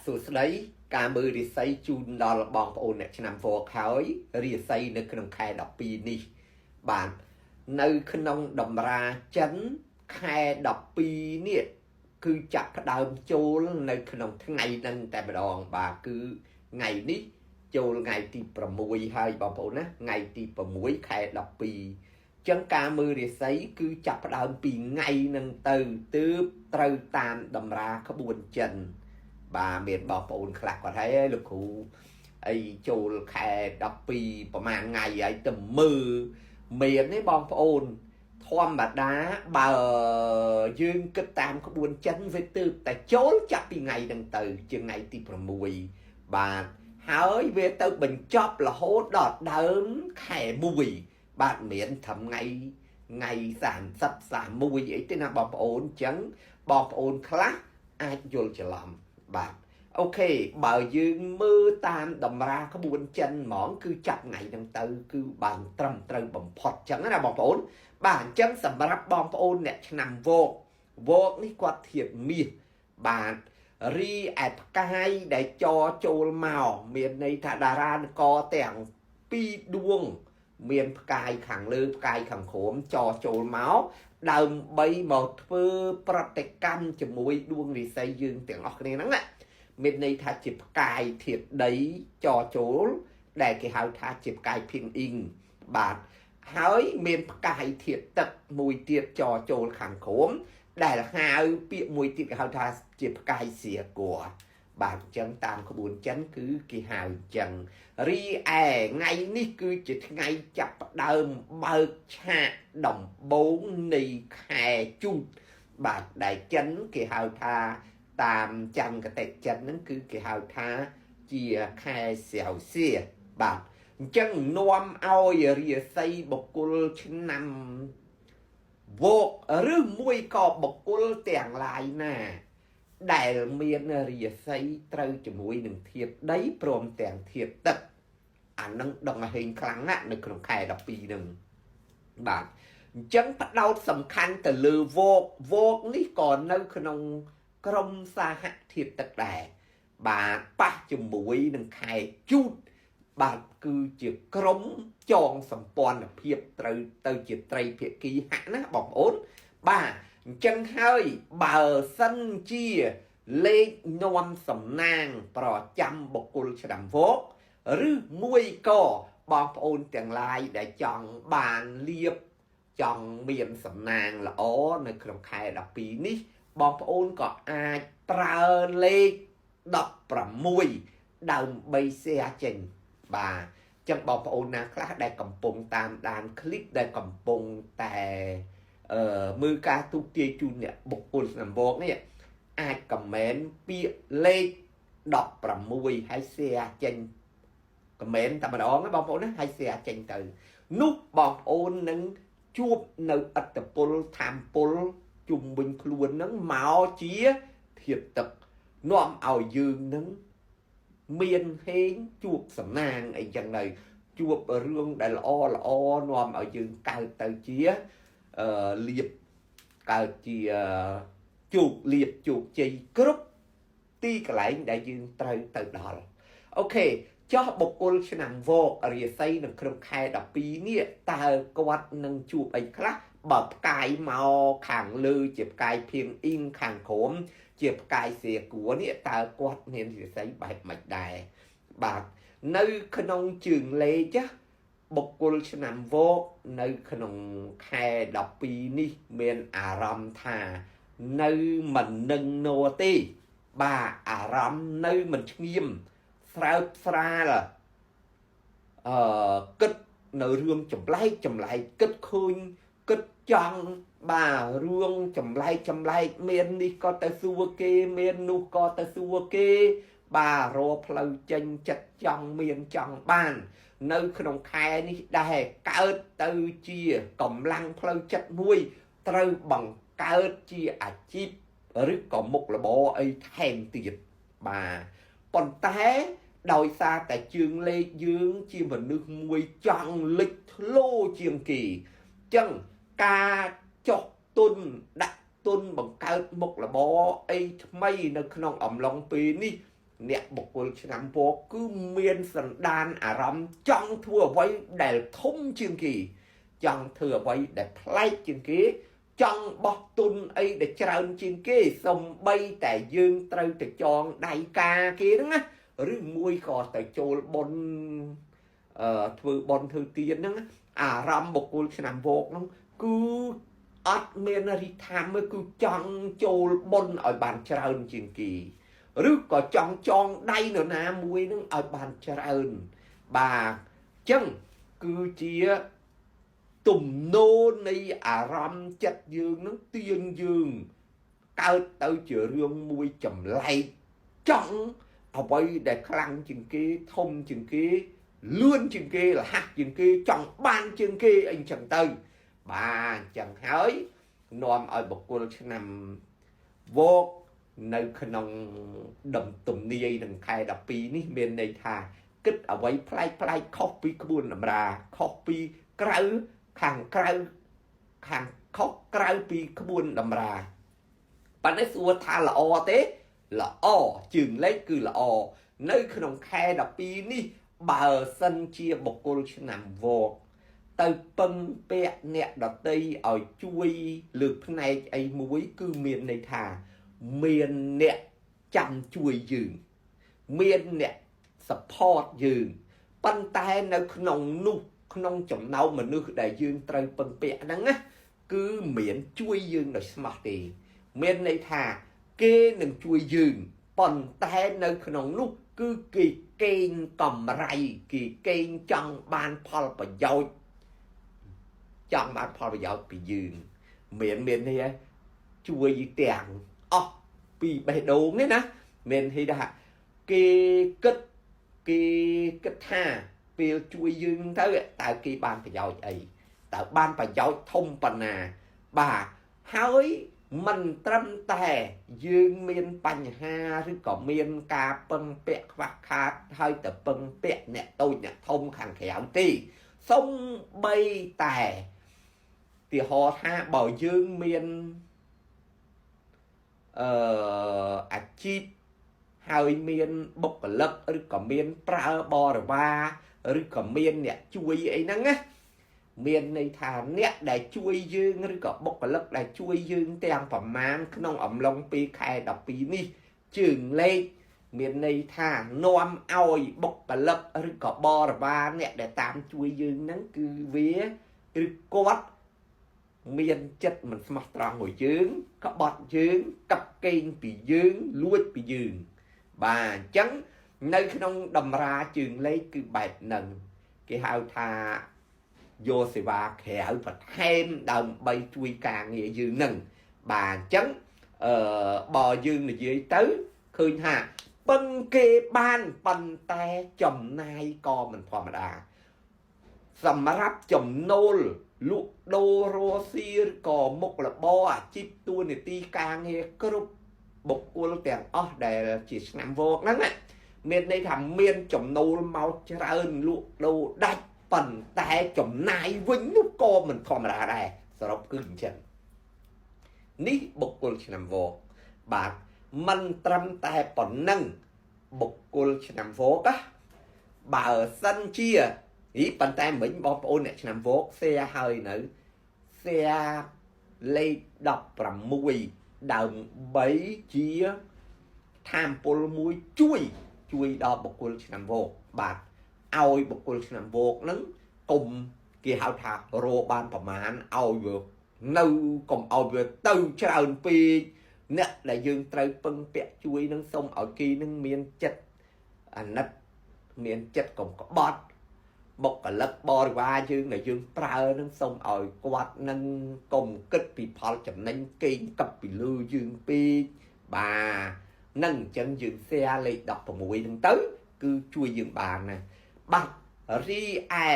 សួស្តីការមើលរិស័យជូនដល់បងប្អូនអ្នកឆ្នាំវកហើយរិស័យនៅក្នុងខែ12នេះបាទនៅក្នុងតម្រាចិនខែ12នេះគឺចាប់ផ្ដើមចូលនៅក្នុងថ្ងៃហ្នឹងតែម្ដងបាទគឺថ្ងៃនេះចូលថ្ងៃទី6ហើយបងប្អូនណាថ្ងៃទី6ខែ12ចឹងការមើលរិស័យគឺចាប់ផ្ដើមពីថ្ងៃហ្នឹងទៅទើបត្រូវតាមតម្រាក្បួនចិនបាទមានបងប្អូនខ្លះគាត់ហើយលោកគ្រូអីចូលខែ12ប្រហែលថ្ងៃហើយទៅមើលមានទេបងប្អូនធម្មតាបើយើងគិតតាមក្បួនចិនវាទើបតែចូលចាប់ពីថ្ងៃហ្នឹងទៅជាថ្ងៃទី6បាទហើយវាទៅបញ្ចប់រហូតដល់ដើមខែ1បាទមានត្រឹមថ្ងៃ30 31អីទេណាបងប្អូនអញ្ចឹងបងប្អូនខ្លះអាចយល់ច្រឡំបាទអូខេបើយើងមើលតាមតម្រាក្បួនចិនហ្មងគឺចាប់ថ្ងៃហ្នឹងទៅគឺបានត្រឹមត្រូវបំផុតអញ្ចឹងណាបងប្អូនបាទអញ្ចឹងសម្រាប់បងប្អូនអ្នកឆ្នាំវកនេះគាត់ធៀបមាសបាទរីឯផ្កាយដែលចចូលមកមានន័យថាតារានគរទាំង2ដួងមានផ្កាយខាងលើផ្កាយខាងក្រោមចចូលមកដើម្បីមកធ្វើប្រតិកម្មជាមួយដួងរិស័យយើងទាំងអស់គ្នាហ្នឹងណាមានន័យថាជាផ្កាយធាតុដីចចូលដែលគេហៅថាជាផ្កាយភិនអ៊ីងបាទហើយមានផ្កាយធាតុទឹកមួយទៀតចចូលខាងក្រោមដែលហៅពាក្យមួយទៀតគេហៅថាជាផ្កាយសៀគួរបាទអញ្ចឹងតាមក្បួនចិនគឺគេហៅអញ្ចឹងរីឯថ្ងៃនេះគឺជាថ្ងៃចាប់ផ្ដើមបើកឆាកដំបូងនៃខែជូតបាទដែលចិនគេហៅថាតាមច័ន្ទគតិចិនហ្នឹងគឺគេហៅថាជាខែសៀវសៀបាទអញ្ចឹងនាំឲ្យរាសីបុគ្គលឆ្នាំវកឬមួយក៏បុគ្គលទាំងឡាយណាដែលមានរាសីត្រូវជាមួយនឹងធាតុដីព្រមទាំងធាតុទឹកអានឹងដងហេងខ្លាំងណាស់នៅក្នុងខែ12ហ្នឹងបាទអញ្ចឹងផ្ដោតសំខាន់ទៅលើវកនេះក៏នៅក្នុងក្រុមសហធាតុទឹកដែរបាទប៉ះជាមួយនឹងខែជូតបាទគឺជាក្រុមចងសម្ព័ន្ធភាពត្រូវទៅជាត្រីភាគីហៈណាបងប្អូនបាទអញ្ចឹងហើយបើសិនជាលេខនាំសំណាងប្រចាំបុគ្គលឆ្នាំវកឬមួយក៏បងប្អូនទាំងឡាយដែលចង់បានលៀបចង់មានសំណាងល្អនៅក្នុងខែ12នេះបងប្អូនក៏អាចប្រើលេខ16ដើម្បី share ចេញបាទចឹងបងប្អូនណាខ្លះដែលកំពុងតាមដានคลิปដែលកំពុងតែមើលការទូទាយជូនអ្នកបុគ្គលឆ្នាំវកនេះអាច comment ពាក្យលេខ16ហើយ share ចេញ comment តែម្ដងណាបងប្អូនណាហើយ share ចេញទៅនោះបងប្អូននឹងជួបនៅឥទ្ធិពលធម្មពលជុំវិញខ្លួននឹងមកជាធាតុទឹកនាំឲ្យយើងនឹងមានហេងជួបសំណាងអីចឹងទៅជួបរឿងដែលល្អនាំឲ្យយើងកើតទៅជាលៀបកើតជាជោគលៀបជោគជ័យគ្រប់ទីកន្លែងដែលយើងត្រូវទៅដល់អូខេចោះបុគ្គលឆ្នាំវករាសីនៅក្នុងខែ12នេះតើគាត់នឹងជួបអីខ្លះបើផ្កាយមកខាងលើជាផ្កាយភៀងអ៊ីងខាងក្រោមជាផ្កាយសៀគួរនេះតើគាត់មានរាសីបែបម៉េចដែរបាទនៅក្នុងជើងលេខបុគ្គលឆ្នាំវកនៅក្នុងខែ12នេះមានអារម្មណ៍ថានៅមិននឹងណួទេបាទអារម្មណ៍នៅមិនស្ងៀមស្រើបស្រាលគិតនៅរឿងចម្លែកគិតឃើញគិតចង់បាទរឿងចម្លែកមាននេះក៏ទៅសួរគេមាននោះក៏ទៅសួរគេបាទរកផ្លូវចេញចិត្តចង់មានចង់បាននៅក្នុងខែនេះដែរកើតទៅជាកម្លាំងផ្លូវចិត្តមួយត្រូវបង្កើតជាអាជីពឬក៏មុខរបរអីថែមទៀតបាទប៉ុន្តែដោយសារតែជើងលេខយើងជាមនុស្សមួយចង់លេចធ្លោជាងគេចឹងការចុះទុនដាក់ទុនបង្កើតមុខរបរអីថ្មីនៅក្នុងអំឡុងពេលនេះ អ្នកបុគ្គលឆ្នាំវកគឺមានសន្តានអារម្មណ៍ចង់ធ្វើអ្វីដែលធំជាងគេចង់ធ្វើអ្វីដែលប្លែកជាងគេចង់បោះទុនអីដែលច្រើនជាងគេសំបីតែយើងត្រូវទៅចងដៃការគេហ្នឹងណាឬមួយក៏ទៅចូលបុណ្យធ្វើបុណ្យធ្វើទានហ្នឹងអារម្មណ៍បុគ្គលឆ្នាំវកហ្នឹងគឺអត់មានរិទ្ធិមើលគឺចង់ចូលបុណ្យឲ្យបានច្រើនជាងគេឬក៏ចង់ចងដៃនរណាមួយនឹងឲ្យបានច្រើនបាទចឹងគឺជាទំនោរនៃអារម្មណ៍ចិត្តយើងនឹងទាញយើងកើតទៅជារឿងមួយចម្លែកចង់អ្វីដែលខ្លាំងជាងគេធំជាងគេលឿនជាងគេរហ័សជាងគេចង់បានជាងគេអីចឹងទៅបាទអញ្ចឹងហើយនាំឲ្យបុគ្គលឆ្នាំវកនៅក្នុងទំនាយនឹងខែ12នេះមានន័យថាគិតអ្វីប្លែកខុសពីក្បួនតម្រាខុសពីក្រៅខាងក្រៅខាងខុសក្រៅពីក្បួនតម្រាប៉ុន្តែសួរថាល្អទេល្អជើងលេខគឺល្អនៅក្នុងខែ12នេះបើសិនជាបុគ្គលឆ្នាំវកទៅពឹងពាក់អ្នកដតីឲ្យជួយលើកផ្នែកអីមួយគឺមានន័យថាមានអ្នកចាំជួយយើងមានអ្នក support យើងប៉ុន្តែនៅក្នុងនោះក្នុងចំណោមមនុស្សដែលយើងត្រូវពឹងពាក់ហ្នឹងណាគឺមានជួយយើងដោយស្មោះទេមានន័យថាគេនឹងជួយយើងប៉ុន្តែនៅក្នុងនោះគឺគេកេងកម្រៃគេកេងចង់បានផលប្រយោជន៍ចង់បានផលប្រយោជន៍ពីយើងមាននេះជួយទាំងអស់ពីបេះដូងនេះណាមានន័យថាគេគិតថាពេលជួយយើងទៅតើគេបានប្រយោជន៍អីតើបានប្រយោជន៍ធំប៉ុណ្ណាបាទហើយមិនត្រឹមតែយើងមានបញ្ហាឬក៏មានការពឹងពាក់ខ្វះខាតហើយទៅពឹងពាក់អ្នកតូចអ្នកធំខាងក្រៅទេសូម្បីតែទីហោថាបើយើងមានអាជីពហើយមានបុគ្គលិកឬក៏មានប្រើបរិវារឬក៏មានអ្នកជួយអីហ្នឹងណាមានន័យថាអ្នកដែលជួយយើងឬក៏បុគ្គលិកដែលជួយយើងទាំងប្រមាណក្នុងអំឡុងពេលខែ12នេះជើងលេខមានន័យថានាំឲ្យបុគ្គលិកឬក៏បរិវារអ្នកដែលតាមជួយយើងហ្នឹងគឺវាឬគាត់មានចិត្តមិនស្មោះត្រង់មួយយើងក្បត់យើងកាប់កេងពីយើងលួចពីយើងបាទអញ្ចឹងនៅក្នុងតម្រាជើងលេខគឺបែបហ្នឹងគេហៅថាយកសេវាក្រៅបន្ថែមដើម្បីជួយការងារយើងហ្នឹងបាទអញ្ចឹងបើយើងនិយាយទៅឃើញថាពឹងគេបានប៉ុន្តែចំណាយក៏មិនធម្មតាសម្រាប់ចំណូលលក់ដូររស់ស៊ីក៏មុខរបរអាជីពតួនាទីការងារគ្រប់បុគ្គលទាំងអស់ដែលជាឆ្នាំវកហ្នឹងមានន័យថាមានចំណូលមកច្រើនលក់ដូរដាច់ប៉ុន្តែចំណាយវិញនោះក៏មិនធម្មតាដែរសរុបគឺអញ្ចឹងនេះបុគ្គលឆ្នាំវកបាទមិនត្រឹមតែប៉ុណ្ណឹងបុគ្គលឆ្នាំវកបើសិនជាប៉ុន្តែមិញបងប្អូនអ្នកឆ្នាំវកshareហើយនៅshareលេខ16ដើម្បីជាថាមពលមួយជួយដល់បុគ្គលឆ្នាំវកបាទឲ្យបុគ្គលឆ្នាំវកហ្នឹងកុំគេហៅថារកបានប្រមាណឲ្យវានៅកុំឲ្យវាទៅច្រើនពេកអ្នកដែលយើងត្រូវពឹងពាក់ជួយនឹងសូមឲ្យគេនឹងមានចិត្តអាណិតមានចិត្តកុំក្បត់បុគ្គលិកបរិវារយើងដែលយើងប្រើនឹងសូមឲ្យគាត់នឹងកុំគិតពីផលចំណេញកេងកັບពីលើយើងពេកបាទនឹងអញ្ចឹងយើង share លេខ16ហ្នឹងទៅគឺជួយយើងបានណាបាទរីឯ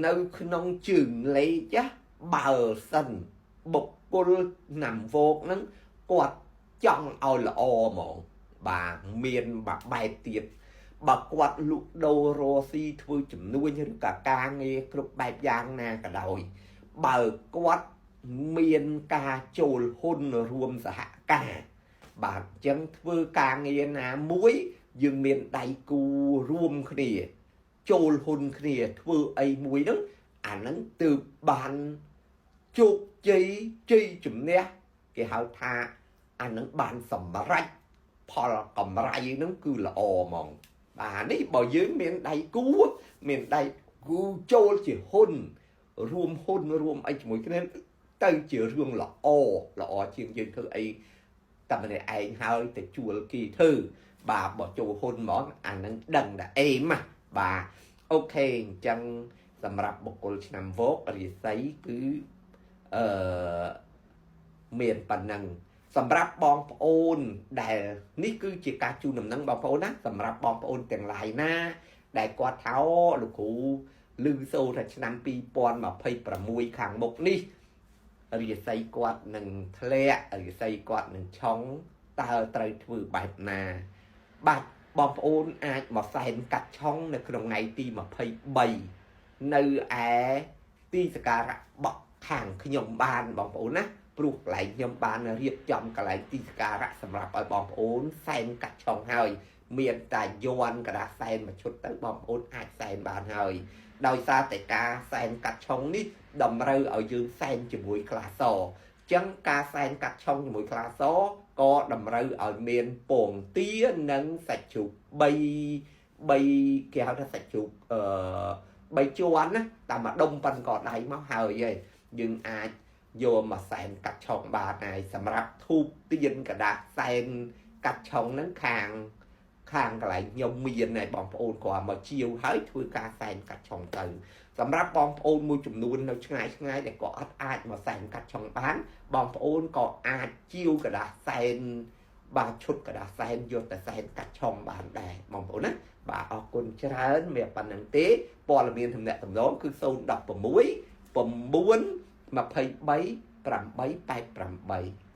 នៅក្នុងជើងលេខបើសិនបុគ្គលណាំវោកហ្នឹងគាត់ចង់ឲ្យល្អហ្មងបាទមានបែបទៀតបើគាត់លក់ដូររស់ស៊ីធ្វើចំនួនឬក៏ការងារគ្រប់បែបយ៉ាងណាក៏ដោយបើគាត់មានការចូលហ៊ុនរួមសហការ បាទអញ្ចឹងធ្វើការងារណាមួយយើងមានដៃគូរួមគ្នាចូលហ៊ុនគ្នាធ្វើអីមួយហ្នឹងអាហ្នឹងទើបបានជោគជ័យជំនះគេហៅថាអាហ្នឹងបានសម្រេចផលកម្រៃហ្នឹងគឺល្អហ្មងបាទនេះបើយើងមានដៃគូចូលជាហ៊ុនរួមអីជាមួយគ្នាទៅជារឿងល្អជាងយើងធ្វើអីតែម្នាក់ឯងហើយទៅជួលគេធ្វើបាទបើចូលហ៊ុនហ្មងអានឹងដឹងតែអេមបាទអូខេអញ្ចឹងសម្រាប់បុគ្គលឆ្នាំវោករាសីគឺមានប៉ុណ្ណឹងសម្រាប់បងប្អូនដែលនេះគឺជាការជូនដំណឹងបងប្អូនណាសម្រាប់បងប្អូនទាំងឡាយណាដែលគាត់ថាលោកគ្រូឮសូរថាឆ្នាំ2026ខាងមុខនេះរាសីគាត់នឹងធ្លាក់រាសីគាត់នឹងឆុងតើត្រូវធ្វើបែបណាបាទបងប្អូនអាចមកសែនកាត់ឆុងនៅក្នុងថ្ងៃទី23នៅឯទីសក្ការៈបក់ខាងខ្ញុំបានបងប្អូនណាព្រោះកន្លែងខ្ញុំបានរៀបចំកន្លែងទីសក្ការៈសម្រាប់ឲ្យបងប្អូនសែនកាត់ឆុងហើយមានតែយ័ន្តกระดาษសែនមួយឈុតទៅបងប្អូនអាចសែនបានហើយដោយសារតែការសែនកាត់ឆុងនេះតម្រូវឲ្យយើងសែនជាមួយក្លាសអញ្ចឹងការសែនកាត់ឆុងជាមួយក្លាសក៏តម្រូវឲ្យមានពងទានិងសាច់ជ្រូក3គេហៅថាសាច់ជ្រូក3ជាន់ណាតាមម្ដុំប៉ុនក៏ដៃមកហើយយើងអាចយកមកសែនកាត់ឆុងបានហើយសម្រាប់ធូបទៀនកដាស់សែនកាត់ឆុងហ្នឹងខាងកន្លែងខ្ញុំមានហើយបងប្អូនគាត់មកជាវហើយធ្វើការសែនកាត់ឆុងទៅសម្រាប់បងប្អូនមួយចំនួននៅឆ្ងាយដែលក៏អត់អាចមកសែនកាត់ឆុងបានបងប្អូនក៏អាចជាវកដាស់សែនបាទឈុតកដាស់សែនយកតែសែនកាត់ឆុងបានដែរបងប្អូនណាបាទអរគុណច្រើនមានប៉ុណ្្នឹងទេព័ត៌មានទំនាក់ទំនងគឺ016 9 23 888